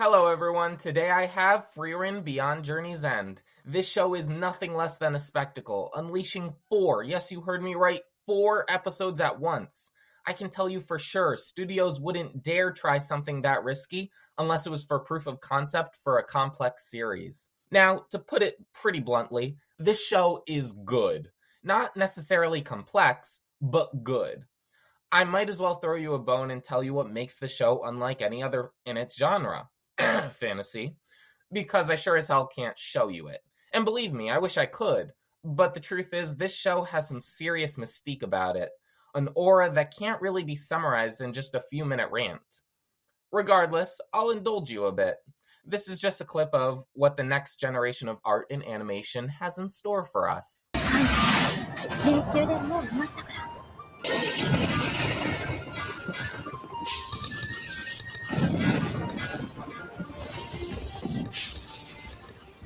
Hello everyone, today I have Frieren Beyond Journey's End. This show is nothing less than a spectacle, unleashing four, yes you heard me right, 4 episodes at once. I can tell you for sure, studios wouldn't dare try something that risky unless it was for proof of concept for a complex series. Now, to put it pretty bluntly, this show is good. Not necessarily complex, but good. I might as well throw you a bone and tell you what makes the show unlike any other in its genre. Fantasy, because I sure as hell can't show you it. And believe me, I wish I could, but the truth is this show has some serious mystique about it, an aura that can't really be summarized in just a few-minute rant. Regardless, I'll indulge you a bit. This is just a clip of what the next generation of art and animation has in store for us.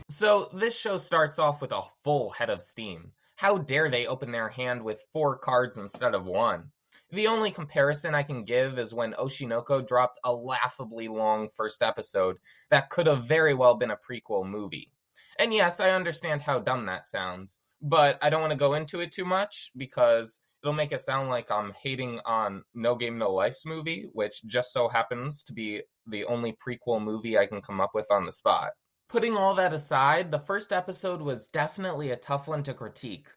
So, this show starts off with a full head of steam. How dare they open their hand with 4 cards instead of 1? The only comparison I can give is when Oshinoko dropped a laughably long first episode that could have very well been a prequel movie. And yes, I understand how dumb that sounds, but I don't want to go into it too much because it'll make it sound like I'm hating on No Game No Life's movie, which just so happens to be the only prequel movie I can come up with on the spot. Putting all that aside, the first episode was definitely a tough one to critique.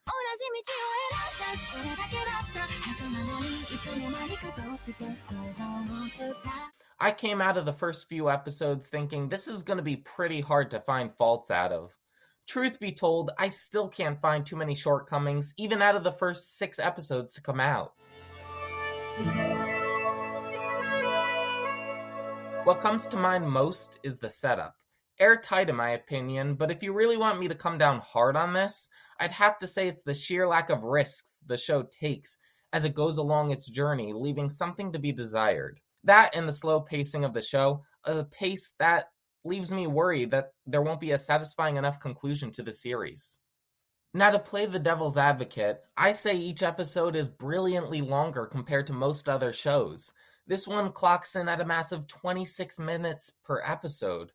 I came out of the first few episodes thinking this is going to be pretty hard to find faults out of. Truth be told, I still can't find too many shortcomings, even out of the first 6 episodes to come out. What comes to mind most is the setup. Airtight in my opinion, but if you really want me to come down hard on this, I'd have to say it's the sheer lack of risks the show takes as it goes along its journey, leaving something to be desired. That and the slow pacing of the show, a pace that leaves me worried that there won't be a satisfying enough conclusion to the series. Now to play the devil's advocate, I say each episode is brilliantly longer compared to most other shows. This one clocks in at a massive 26 minutes per episode.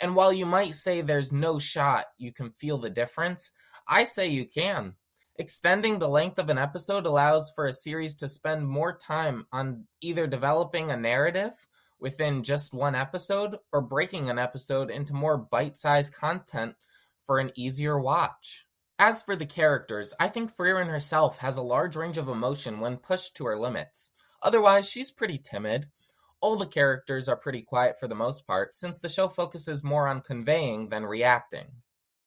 And while you might say there's no shot you can feel the difference, I say you can. Extending the length of an episode allows for a series to spend more time on either developing a narrative within just one episode or breaking an episode into more bite-sized content for an easier watch. As for the characters, I think Frieren herself has a large range of emotion when pushed to her limits. Otherwise, she's pretty timid. All the characters are pretty quiet for the most part, since the show focuses more on conveying than reacting.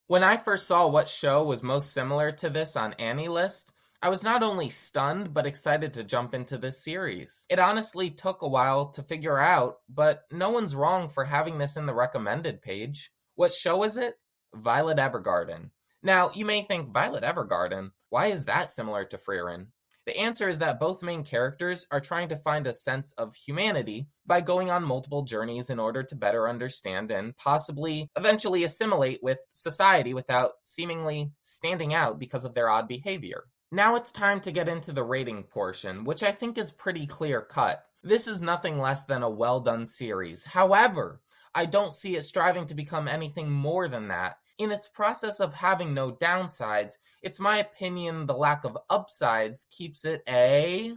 When I first saw what show was most similar to this on AniList, I was not only stunned, but excited to jump into this series. It honestly took a while to figure out, but no one's wrong for having this in the recommended page. What show is it? Violet Evergarden. Now, you may think, Violet Evergarden? Why is that similar to Frieren? The answer is that both main characters are trying to find a sense of humanity by going on multiple journeys in order to better understand and possibly eventually assimilate with society without seemingly standing out because of their odd behavior. Now it's time to get into the rating portion, which I think is pretty clear-cut. This is nothing less than a well-done series. However, I don't see it striving to become anything more than that. In its process of having no downsides, it's my opinion the lack of upsides keeps it a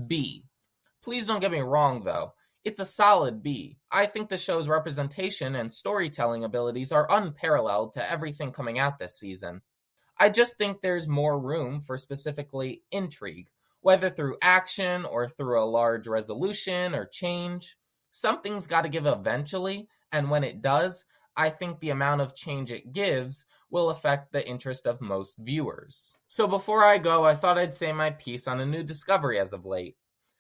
B. Please don't get me wrong though, it's a solid B. I think the show's representation and storytelling abilities are unparalleled to everything coming out this season. I just think there's more room for specifically intrigue, whether through action or through a large resolution or change. Something's got to give eventually, and when it does, I think the amount of change it gives will affect the interest of most viewers. So before I go, I thought I'd say my piece on a new discovery as of late.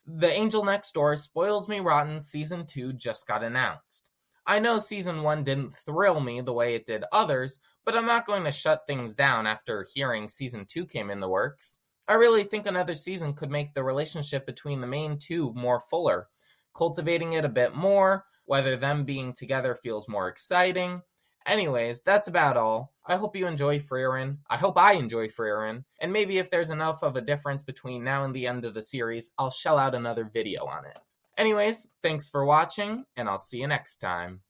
The Angel Next Door Spoils Me Rotten Season 2 just got announced. I know Season 1 didn't thrill me the way it did others, but I'm not going to shut things down after hearing Season 2 came in the works. I really think another season could make the relationship between the main two more fuller, cultivating it a bit more, whether them being together feels more exciting. Anyways, that's about all. I hope you enjoy Frieren. I hope I enjoy Frieren. And maybe if there's enough of a difference between now and the end of the series, I'll shell out another video on it. Anyways, thanks for watching, and I'll see you next time.